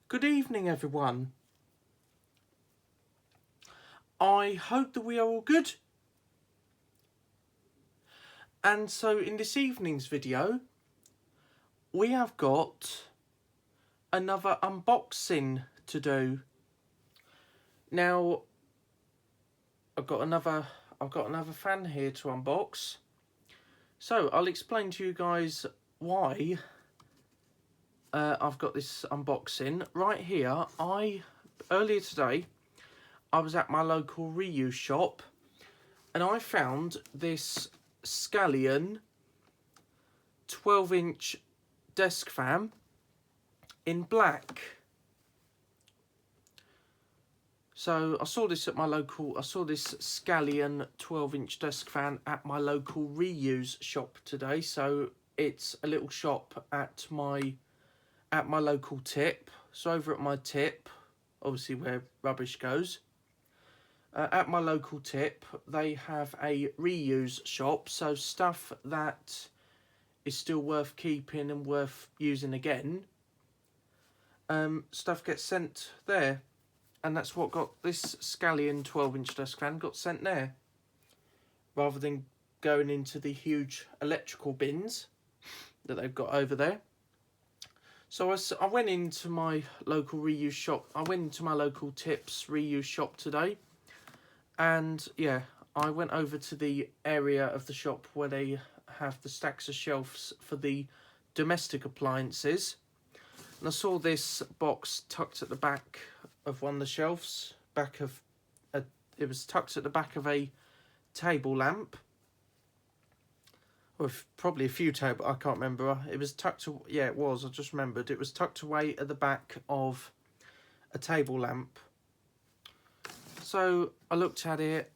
Good evening, everyone. I hope that we are all good. And so in this evening's video, we have got another unboxing to do. Now, I've got another fan here to unbox. So I'll explain to you guys why I've got this unboxing. Right here, earlier today, I was at my local reuse shop and I found this Schallen 12-inch desk fan in black. So I saw this Schallen 12-inch desk fan at my local reuse shop today. So it's a little shop at my local tip. So over at my tip, obviously where rubbish goes. At my local tip, they have a reuse shop, so stuff that is still worth keeping and worth using again, stuff gets sent there, and that's what got this Schallen 12-inch desk fan got sent there, rather than going into the huge electrical bins that they've got over there. So I went into my local reuse shop. I went into my local tips reuse shop today. And yeah, I went over to the area of the shop where they have the stacks of shelves for the domestic appliances. And I saw this box tucked at the back of one of the shelves. It was tucked at the back of a table lamp. Or probably a few I can't remember. It was tucked, yeah it was, I just remembered. It was tucked away at the back of a table lamp. So I looked at it,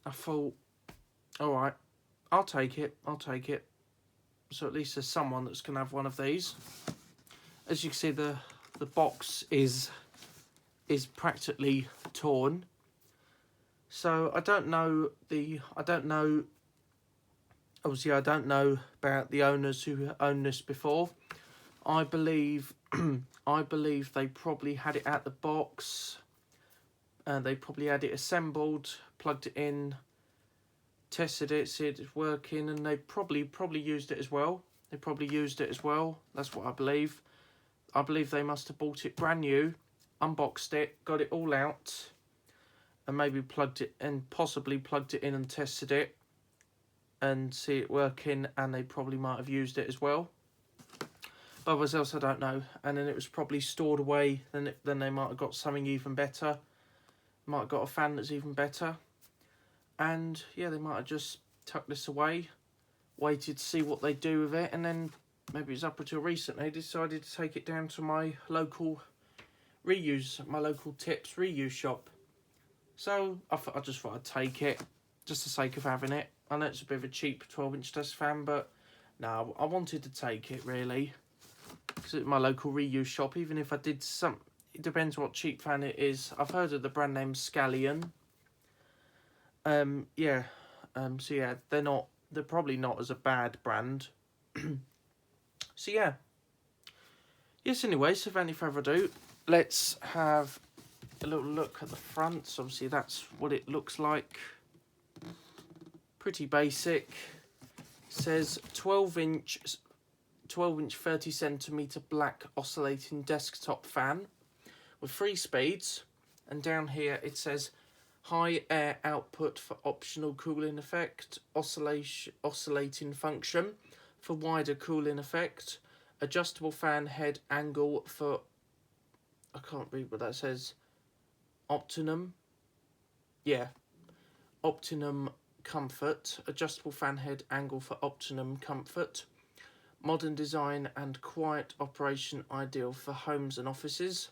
I thought, all right, I'll take it. So at least there's someone that's going to have one of these. As you can see, the box is practically torn. So I don't know obviously I don't know about the owners who owned this before. I believe they probably had it out the box. They probably had it assembled, plugged it in, tested it, see it's working, and they probably used it as well. That's what I believe. I believe they must have bought it brand new, unboxed it, got it all out, and maybe possibly plugged it in and tested it, and see it working, and they probably might have used it as well. But what else I don't know. And then it was probably stored away. Then they might have got something even better. Might have got a fan that's even better. And yeah, they might have just tucked this away, waited to see what they do with it, and then maybe it's up until recently decided to take it down to my local tips reuse shop. So I just thought I'd take it, just for the sake of having it. I know it's a bit of a cheap 12-inch desk fan, but no, I wanted to take it really, because it's my local reuse shop. Even if I did it depends what cheap fan it is. I've heard of the brand name Schallen. So yeah, they're probably not as a bad brand. So yeah. Yes, anyway, so without any further ado, let's have a little look at the front. So obviously that's what it looks like. Pretty basic. It says 12-inch 30cm black oscillating desktop fan with 3 speeds, and down here it says high air output for optional cooling effect, oscillating function for wider cooling effect, adjustable fan head angle for, I can't read what that says, optimum comfort, adjustable fan head angle for optimum comfort, modern design and quiet operation ideal for homes and offices,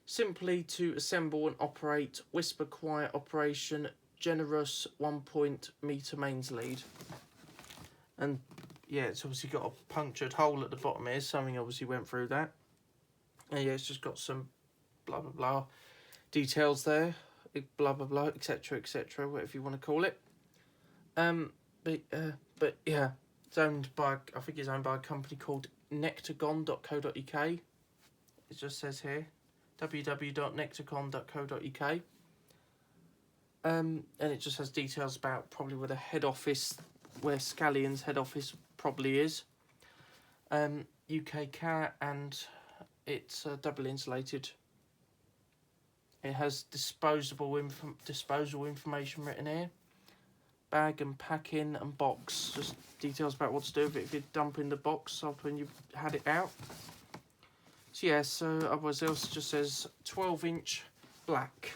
simply to assemble and operate, whisper quiet operation, generous 1-meter mains lead. And yeah, it's obviously got a punctured hole at the bottom here, something obviously went through that. And yeah, it's just got some blah blah blah details there, blah blah blah, etc, whatever you want to call it. But yeah, it's owned by, I think it's owned by a company called nectagon.co.uk. It just says here. www.nectarcon.co.uk. And it just has details about probably where the head office, where Schallen's head office probably is. UK cat, and it's double insulated. It has disposal information written here. Bag and packing and box. Just details about what to do with it if you dump in the box after when you've had it out. So yeah, so otherwise it also just says 12-inch black.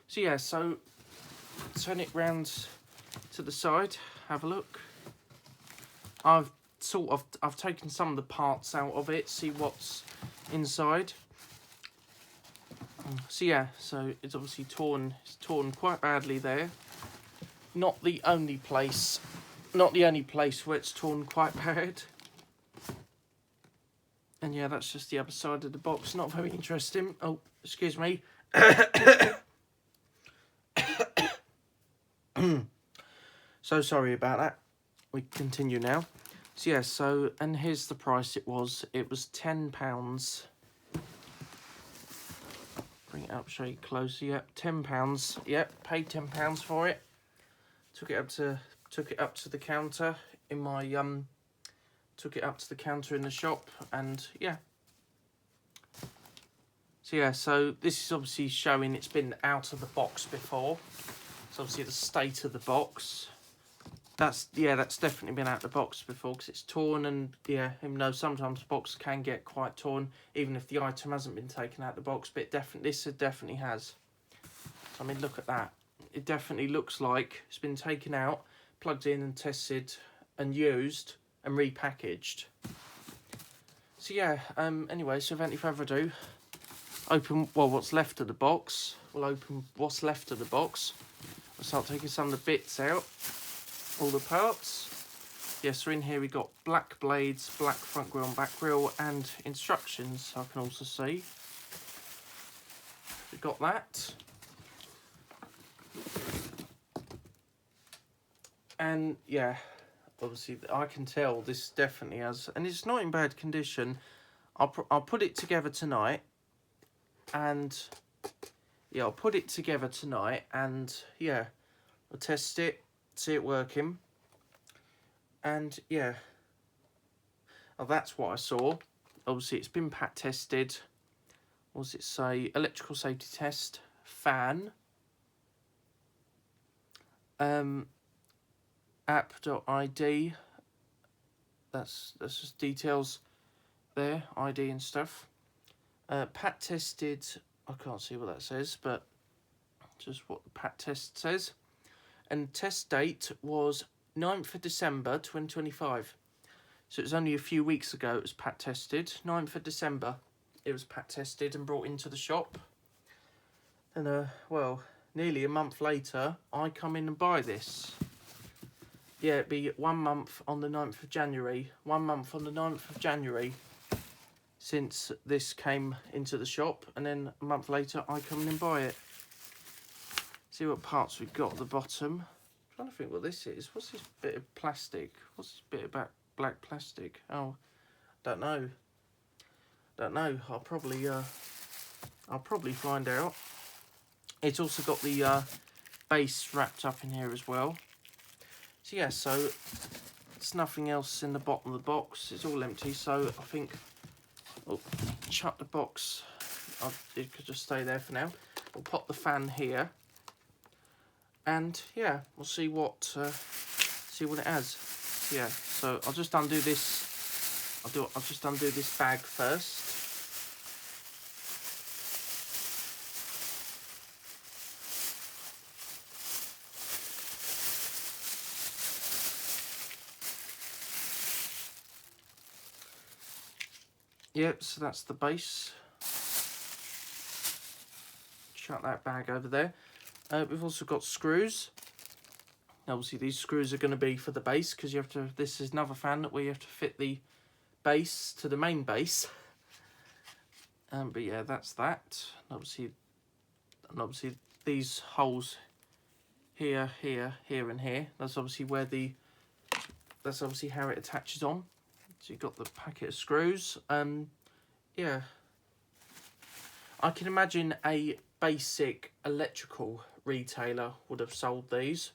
So yeah, so turn it round to the side, have a look. I've taken some of the parts out of it, see what's inside. So yeah, so it's obviously torn. It's torn quite badly there. Not the only place where it's torn quite bad. And yeah, that's just the other side of the box. Not very interesting. Oh, excuse me. So sorry about that. We continue now. So yeah, so, and here's the price it was. It was £10. Bring it up, show you closer. Yep, £10. Yep, paid £10 for it. Took it up to the counter in my took it up to the counter in the shop, and yeah. So yeah, so this is obviously showing it's been out of the box before. It's obviously the state of the box. That's definitely been out of the box before, because it's torn, and yeah, even though sometimes the box can get quite torn, even if the item hasn't been taken out of the box, but this definitely has. So I mean, look at that. It definitely looks like it's been taken out, plugged in and tested and used and repackaged. So yeah, anyway, so without any further ado, what's left of the box. We'll open what's left of the box. We'll start taking some of the bits out, all the parts. Yes, so in here we got black blades, black front grille and back grille, and instructions I can also see. We got that. And yeah, obviously I can tell this definitely has, and it's not in bad condition. I'll put it together tonight, and yeah, I'll put it together tonight, and yeah, I'll test it, see it working, and yeah. Oh, that's what I saw. Obviously it's been pat tested. What does it say? Electrical safety test, fan. App.id. That's just details there, ID and stuff. Pat tested. I can't see what that says, but just what the pat test says. And test date was 9th of December 2025. So it was only a few weeks ago it was pat tested. 9th of December it was pat tested and brought into the shop. And well, nearly a month later I come in and buy this. Yeah, it'd be 1 month on the 9th of January. 1 month on the 9th of January since this came into the shop, and then a month later I come in and buy it. See what parts we've got at the bottom. I'm trying to think what this is. What's this bit of plastic? What's this bit about black plastic? Oh, don't know. I'll probably find out. It's also got the base wrapped up in here as well. So yeah, so there's nothing else in the bottom of the box. It's all empty, so I think I'll chuck the box. It could just stay there for now. We'll pop the fan here, and yeah, we'll see what it has. So yeah, so I'll just undo this. I'll just undo this bag first. Yep, so that's the base. Chuck that bag over there. We've also got screws. Obviously these screws are going to be for the base, because you have to. This is another fan where you have to fit the base to the main base. But yeah, that's that. And obviously these holes here, here, here, and here. That's obviously where that's obviously how it attaches on. So you've got the packet of screws. Yeah. I can imagine a basic electrical retailer would have sold these.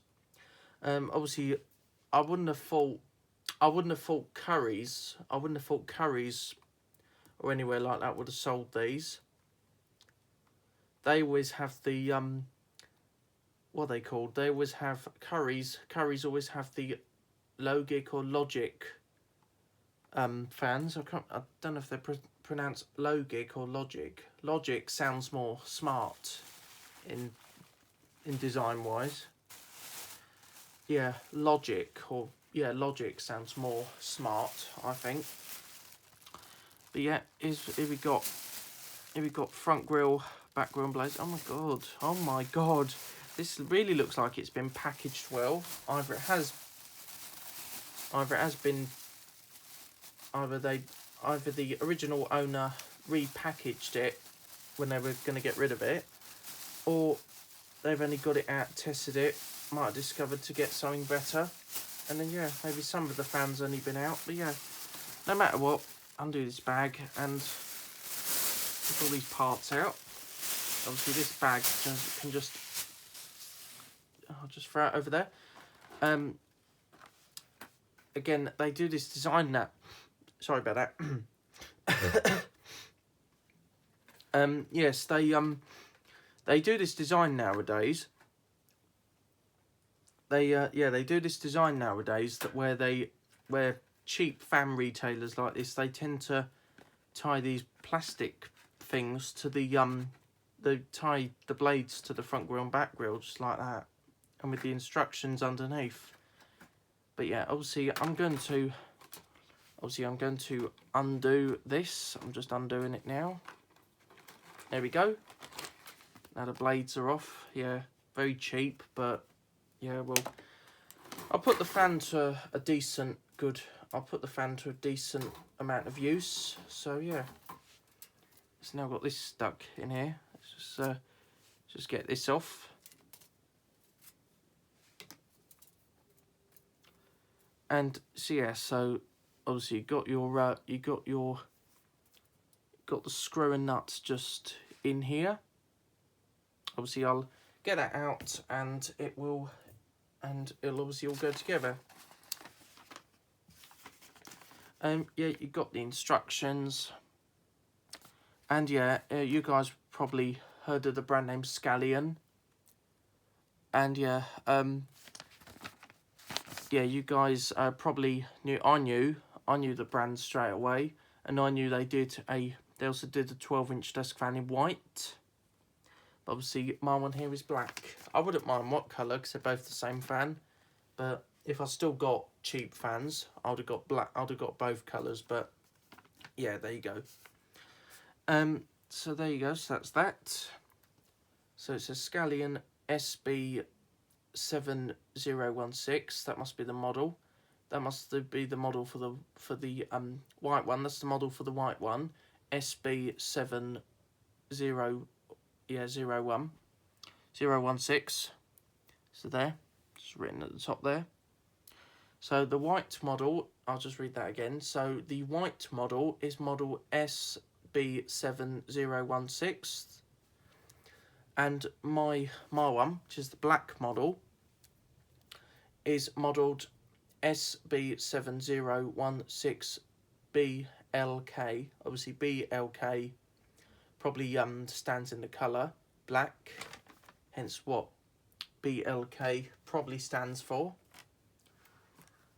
Obviously, I wouldn't have thought Curry's or anywhere like that would have sold these. They always have the what are they called? They always have Curry's. Curry's always have the Logic or Logic fans. I don't know if they're pronounced Logic or Logic. Logic sounds more smart in design wise. Yeah, Logic sounds more smart, I think. But yeah, here we got front grille, back grille and blades. Oh my god. This really looks like it's been packaged well. Either the original owner repackaged it when they were going to get rid of it, or they've only got it out, tested it, might have discovered to get something better, and then yeah, maybe some of the fans only been out. But yeah, no matter what, undo this bag and take all these parts out. Obviously this bag can just, I'll just throw it over there. Again, they do this design now. Sorry about that. Yes, they do this design nowadays. They do this design nowadays that where cheap fan retailers like this, they tend to tie these plastic things to they tie the blades to the front grille and back grille just like that, and with the instructions underneath. But yeah, obviously I'm going to undo this. I'm just undoing it now. There we go. Now the blades are off. Yeah, very cheap, but yeah, well, I'll put the fan to a decent amount of use. So yeah, it's now got this stuck in here. Let's just get this off. And so yeah, so obviously you got the screw and nuts just in here. Obviously I'll get that out and it'll obviously all go together. Yeah, you got the instructions, and yeah, you guys probably heard of the brand name Schallen, and yeah, yeah, you guys probably knew. I knew the brand straight away, and I knew they also did a 12-inch desk fan in white. But obviously, my one here is black. I wouldn't mind what colour because they're both the same fan. But if I still got cheap fans, I'd have got black. I'd have got both colours. But yeah, there you go. So there you go. So that's that. So it's a Schallen SB7016. That must be the model. That must be the model for the white one. That's the model for the white one. SB70 016. So there, just written at the top there. So the white model, I'll just read that again. So the white model is model SB7016, and my one, which is the black model, is modelled SB7016BLK. Obviously BLK probably stands in the colour black, hence what BLK probably stands for.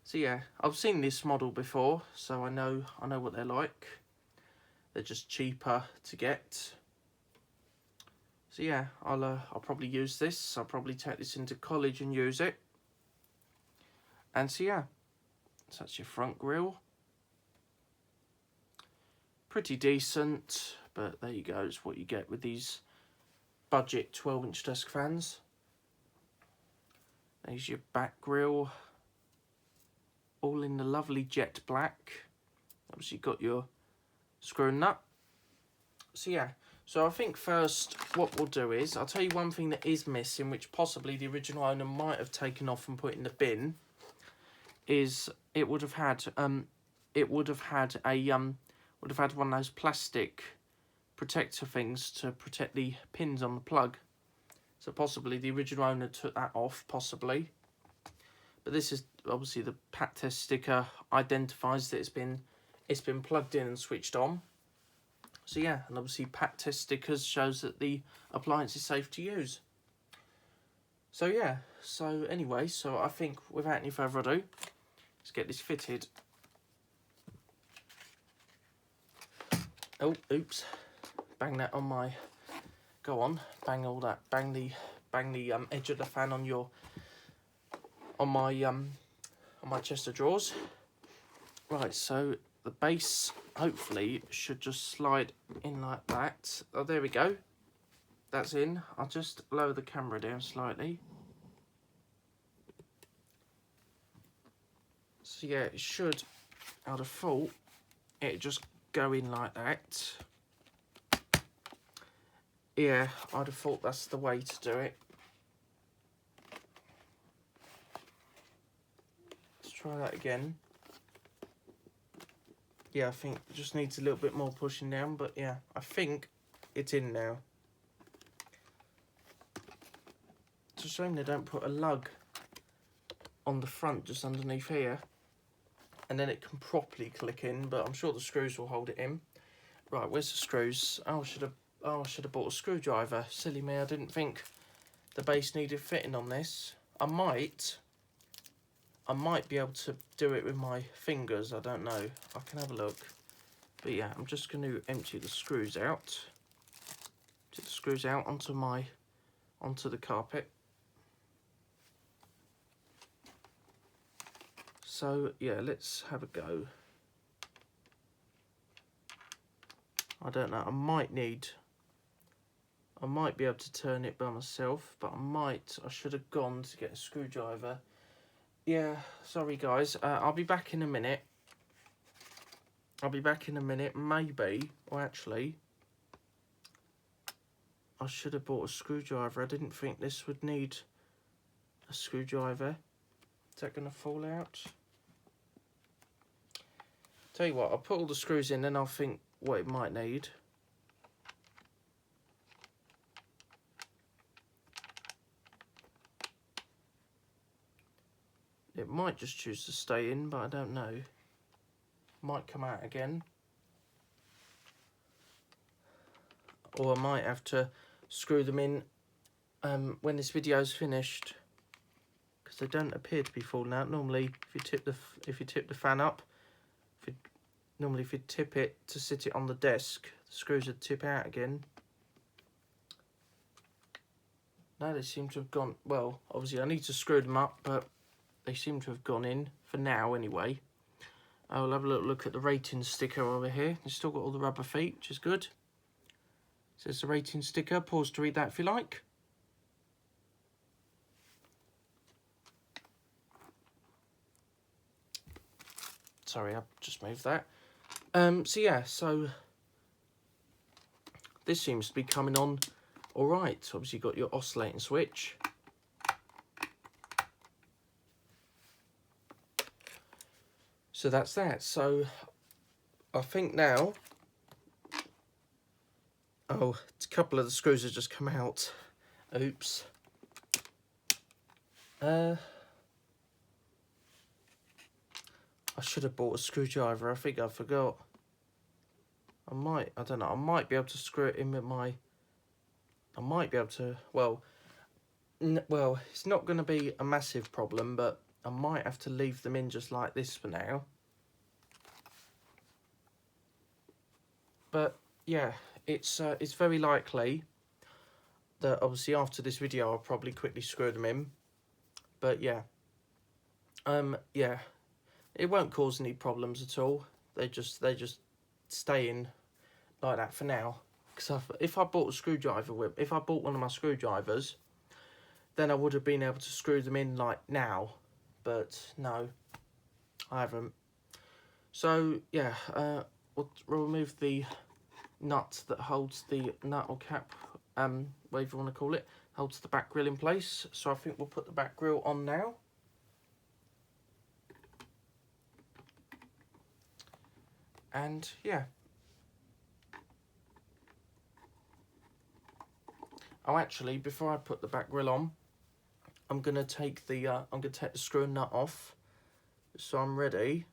So yeah, I've seen this model before, so I know what they're like. They're just cheaper to get. So yeah, I'll probably use this. I'll probably take this into college and use it. And so yeah, so that's your front grille. Pretty decent, but there you go. It's what you get with these budget 12-inch desk fans. There's your back grille, all in the lovely jet black. Obviously you've got your screw and nut. So yeah, so I think first what we'll do is, I'll tell you one thing that is missing, which possibly the original owner might have taken off and put in the bin, is it would have had one of those plastic protector things to protect the pins on the plug. So possibly the original owner took that off, possibly. But this is obviously the pat test sticker identifies that it's been plugged in and switched on. So yeah, and obviously pat test stickers shows that the appliance is safe to use. So yeah, so anyway, so I think without any further ado, let's get this fitted. Oh, oops, bang that on my, go on, bang all that, bang the edge of the fan on your, on my chest of drawers. Right, so the base hopefully should just slide in like that. Oh, there we go. That's in. I'll just lower the camera down slightly. So yeah, it should, out of fault, it just go in like that. Yeah, I'd have thought that's the way to do it. Let's try that again. Yeah, I think it just needs a little bit more pushing down, but yeah, I think it's in now. It's a shame they don't put a lug on the front just underneath here, and then it can properly click in, but I'm sure the screws will hold it in. Right, where's the screws? Oh, I should have bought a screwdriver. Silly me, I didn't think the base needed fitting on this. I might be able to do it with my fingers, I don't know. I can have a look. But yeah, I'm just going to empty the screws out. Empty the screws out onto the carpet. So yeah, let's have a go. I don't know, I might be able to turn it by myself, but I should have gone to get a screwdriver. Yeah, sorry guys, I'll be back in a minute. Maybe, or actually, I should have bought a screwdriver. I didn't think this would need a screwdriver. Is that going to fall out? Tell you what, I'll put all the screws in and I'll think what it might need. It might just choose to stay in, but I don't know. Might come out again. Or I might have to screw them in when this video's finished, because they don't appear to be falling out. Normally, if you tip the fan up, if you tip it to sit it on the desk, the screws would tip out again. No, they seem to have gone. Well, obviously I need to screw them up, but they seem to have gone in for now anyway. I'll have a little look at the rating sticker over here. It's still got all the rubber feet, which is good. It says the rating sticker. Pause to read that if you like. Sorry, I just moved that. So yeah, so this seems to be coming on all right. So obviously you've got your oscillating switch. So that's that. So I think now, oh, a couple of the screws have just come out. Oops. I should have bought a screwdriver. I think I forgot. I don't know, I might be able to screw it in with my, I might be able to, well, it's not going to be a massive problem, but I might have to leave them in just like this for now. But yeah, it's very likely that obviously after this video I'll probably quickly screw them in. But yeah, yeah, it won't cause any problems at all. They just stay in like that for now. Because if I bought a screwdriver if I bought one of my screwdrivers, then I would have been able to screw them in like now. But no, I haven't. So yeah, we'll remove the nut that holds the nut or cap, whatever you want to call it, holds the back grille in place. So I think we'll put the back grille on now. And yeah, Oh, actually, before I put the back grill on, I'm gonna take the screw and nut off, so I'm ready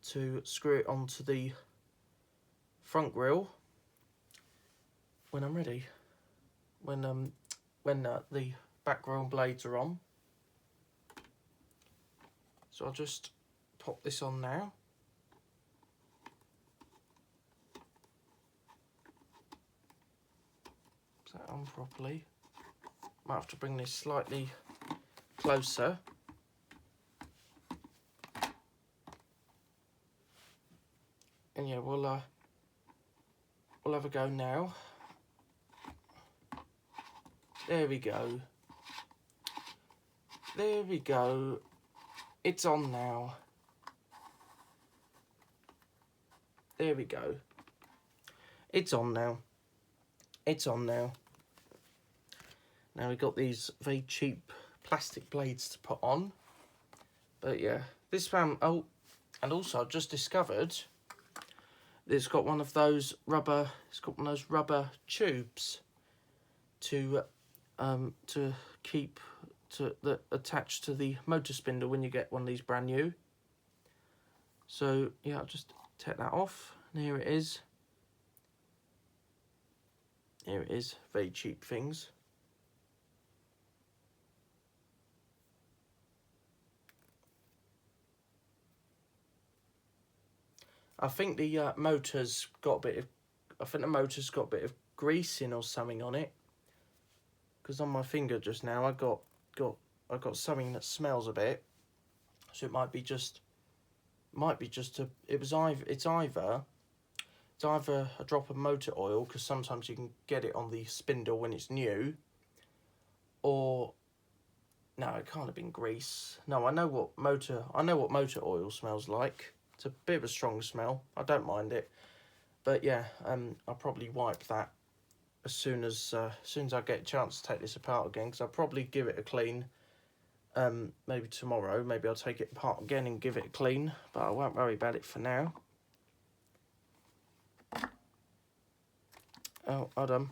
to screw it onto the front grill when I'm ready. When the back grill blades are on. So I'll just pop this on now. Is that on properly? Might have to bring this slightly closer. And yeah, we'll have a go now. There we go. There we go. It's on now. There we go. It's on now. It's on now. Now we've got these very cheap plastic blades to put on. But yeah, this one, oh, and also I've just discovered that it's got one of those rubber, tubes to keep attached to the motor spindle when you get one of these brand new. So yeah, I'll just take that off, and here it is. Here it is, very cheap things. I think the motor's got a bit of, grease in or something on it. Because on my finger just now, I got something that smells a bit. So it might be just it's either a drop of motor oil, because sometimes you can get it on the spindle when it's new, or no, it can't have been grease. No, I know what motor oil smells like. It's a bit of a strong smell. I don't mind it, but yeah, I'll probably wipe that as soon as I get a chance to take this apart again, because I'll probably give it a clean. Maybe tomorrow. Maybe I'll take it apart again and give it a clean, but I won't worry about it for now. Oh, hold on.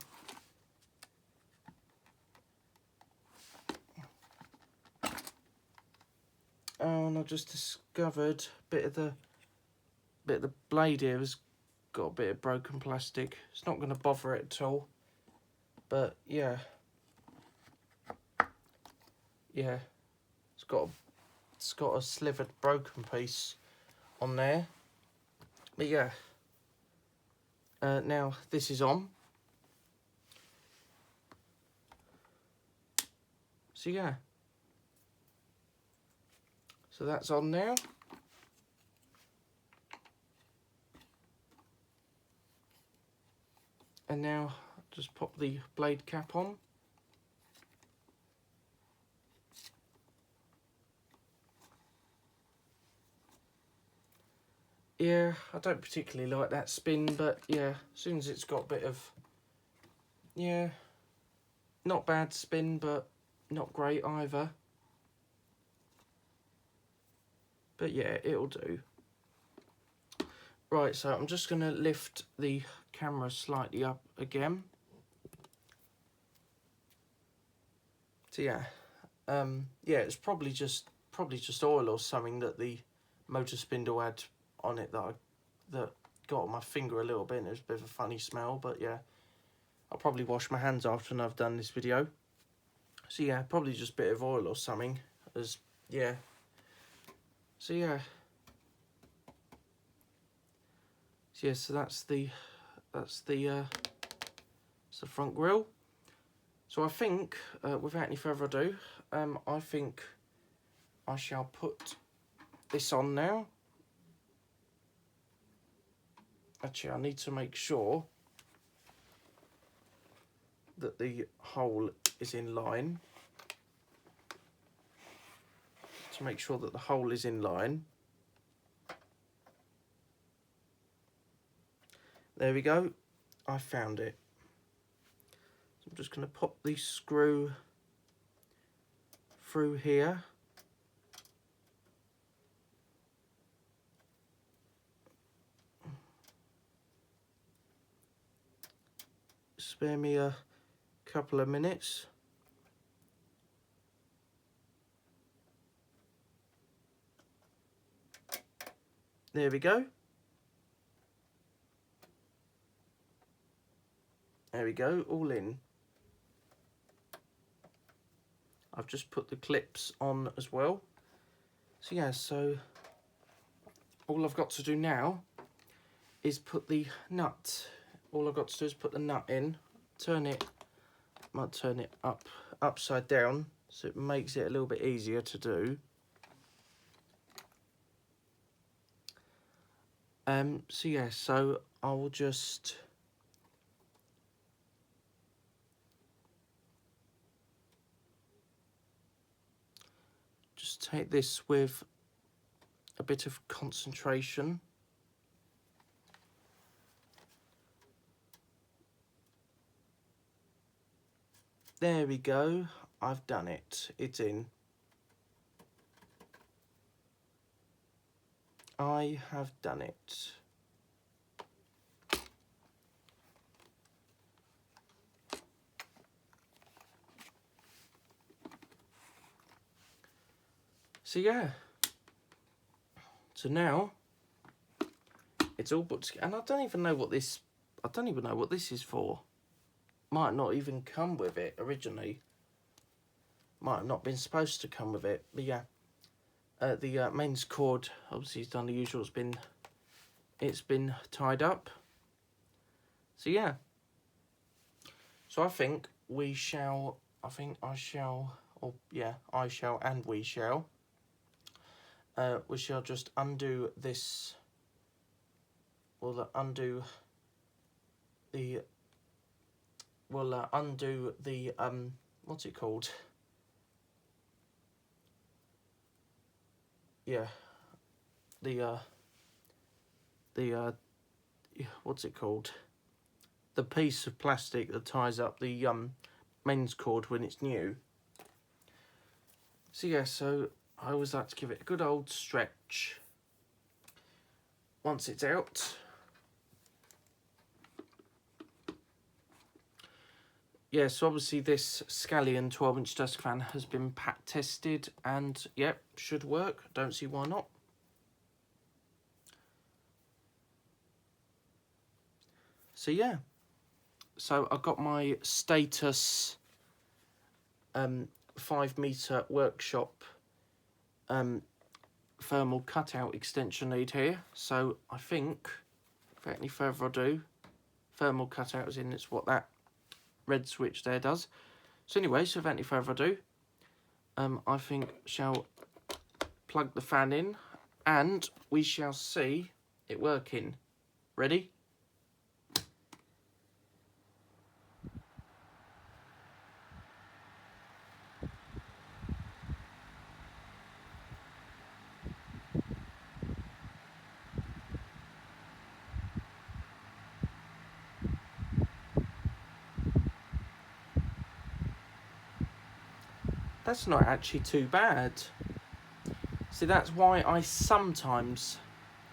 Oh, and I just discovered a bit of the blade here has got a bit of broken plastic. It's not going to bother it at all, but yeah, it's got a slivered broken piece on there. But yeah, now this is on. So yeah, so that's on now. And now just pop the blade cap on. Yeah, I don't particularly like that spin, but yeah, as soon as it's got a bit of, yeah, not bad spin, but not great either. But yeah, it'll do. Right, so I'm just going to lift the camera slightly up again. So yeah, yeah, it's probably just oil or something that the motor spindle had on it that got on my finger a little bit, and it was a bit of a funny smell. But yeah, I'll probably wash my hands after I've done this video. So yeah, probably just a bit of oil or something. Yeah. So yeah. So yeah, so that's the front grille. So I think, without any further ado, I think I shall put this on now. Actually, I need to make sure that the hole is in line. To make sure that the hole is in line. There we go. I found it. So I'm just going to pop the screw through here. spare me a couple of minutes. There we go. There we go, all in. I've just put the clips on as well. So yeah, so all I've got to do now is put the nut. All I've got to do is put the nut in, turn it, might turn it upside down so it makes it a little bit easier to do. So yeah, so I'll just take this with a bit of concentration. There we go, I've done it, it's in. I have done it. So yeah, so now it's all put together, and I don't even know what this is for. Might not even come with it originally. Might have not been supposed to come with it, but yeah. The mains cord, obviously, has done the usual. It's been tied up. So yeah. So I think we shall. I shall, and we shall. We shall just undo this. We'll undo the. We'll undo the what's it called? Yeah, the what's it called? The piece of plastic that ties up the mains cord when it's new. So yeah, so I always like to give it a good old stretch once it's out. Yeah, so obviously this Schallen 12-inch desk fan has been pack tested and, yep, should work. Don't see why not. So yeah, so I've got my status 5-metre workshop thermal cutout extension lead here. So I think, without any further ado, thermal cutout is in, it's what that red switch there does. So anyway, so without any further ado, I think shall plug the fan in and we shall see it working. Ready? That's not actually too bad. See, that's why I sometimes,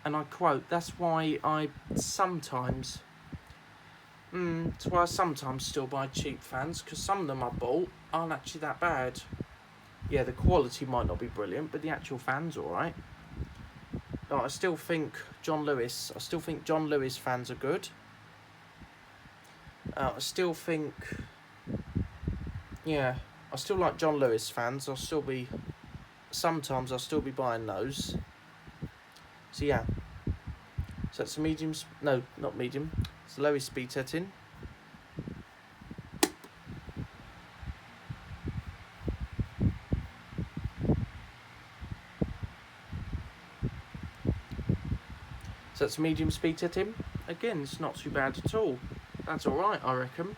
and I quote, that's why I sometimes still buy cheap fans, because some of them I bought aren't actually that bad. Yeah, the quality might not be brilliant, but the actual fan's alright. I still think John Lewis fans are good. I still think, yeah, I still like John Lewis fans. Sometimes I'll still be buying those. So yeah. So that's a medium, no, not medium. It's the lowest speed setting. So that's medium speed setting. Again, it's not too bad at all. That's alright, I reckon.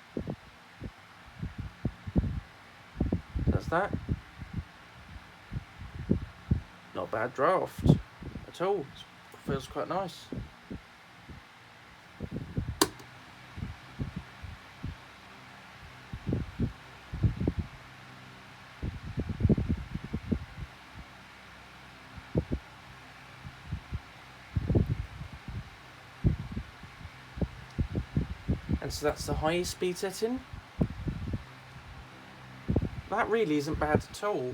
That's that. Not a bad draft at all. It feels quite nice. And And so that's the highest speed setting. That really isn't bad at all.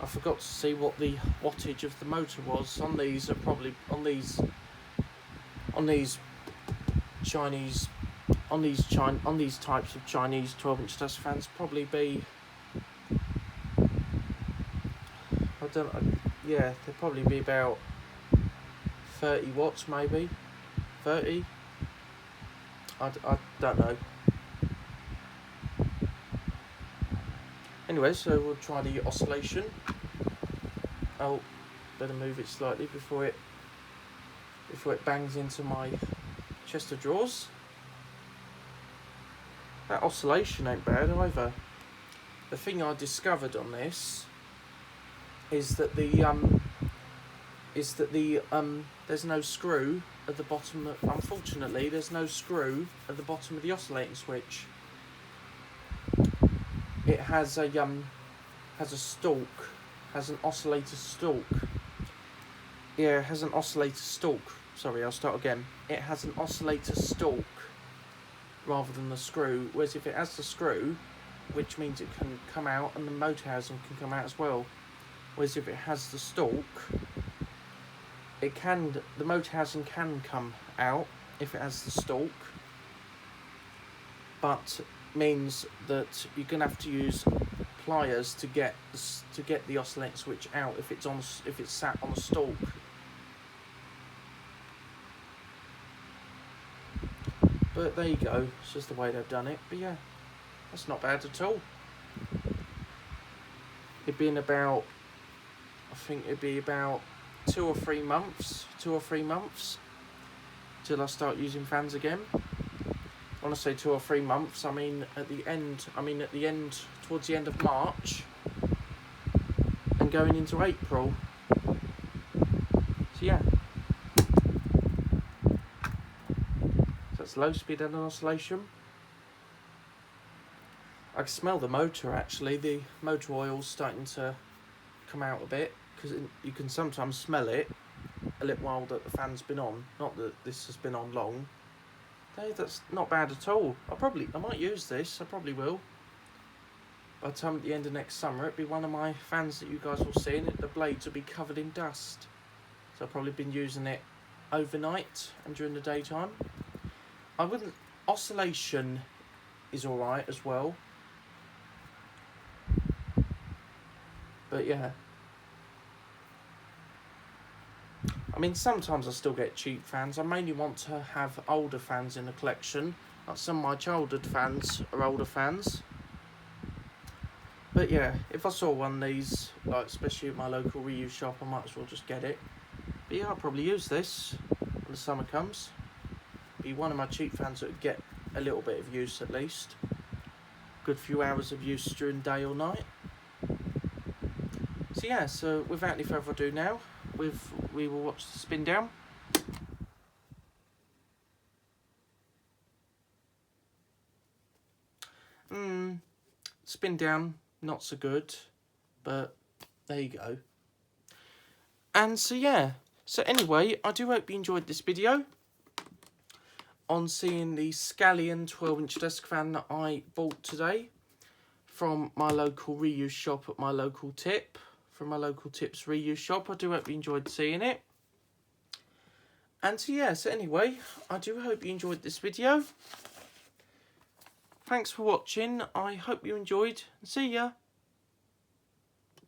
I forgot to see what the wattage of the motor was. On these are probably on these Chinese on these types of Chinese 12-inch desk fans probably be, I don't know, yeah, they'd probably be about 30 watts maybe, 30. I don't know. Anyway, so we'll try the oscillation. Oh, better move it slightly before it bangs into my chest of drawers. That oscillation ain't bad either. The thing I discovered on this is that there's no screw at the bottom. Unfortunately, there's no screw at the bottom of the oscillating switch. It has a stalk, has an oscillator stalk. Yeah, it has an oscillator stalk. Sorry, I'll start again. It has an oscillator stalk rather than the screw. Whereas if it has the screw, which means it can come out, and the motor housing can come out as well. Whereas if it has the stalk, the motor housing can come out if it has the stalk, but means that you're gonna have to use pliers to get the oscillating switch out if it's sat on a stalk. But there you go. It's just the way they've done it. But yeah, that's not bad at all. It'd be I think it'd be about 2 or 3 months till I start using fans again. When I say 2 or 3 months, I mean towards the end of March and going into April. So yeah. So that's low speed and oscillation. I can smell the motor actually. The motor oil's starting to come out a bit, because you can sometimes smell it a little while that the fan's been on. Not that this has been on long. Hey, that's not bad at all. I might use this. I probably will. By the time at the end of next summer, it'll be one of my fans that you guys will see, and the blades will be covered in dust. So I've probably been using it overnight and during the daytime. Oscillation is alright as well. But yeah. I mean, sometimes I still get cheap fans. I mainly want to have older fans in the collection. Like some of my childhood fans are older fans. But yeah, if I saw one of these, like especially at my local reuse shop, I might as well just get it. But yeah, I'll probably use this when the summer comes. Be one of my cheap fans that would get a little bit of use at least. Good few hours of use during the day or night. So yeah, so without any further ado now, we will watch the spin down. Spin down, not so good, but there you go. And so yeah, so anyway, I do hope you enjoyed this video on seeing the Schallen 12-inch desk fan that I bought today from my local reuse shop at my local tip. From my local tips reuse shop. I do hope you enjoyed seeing it. And so yeah, so anyway, I do hope you enjoyed this video. Thanks for watching. I hope you enjoyed. See ya.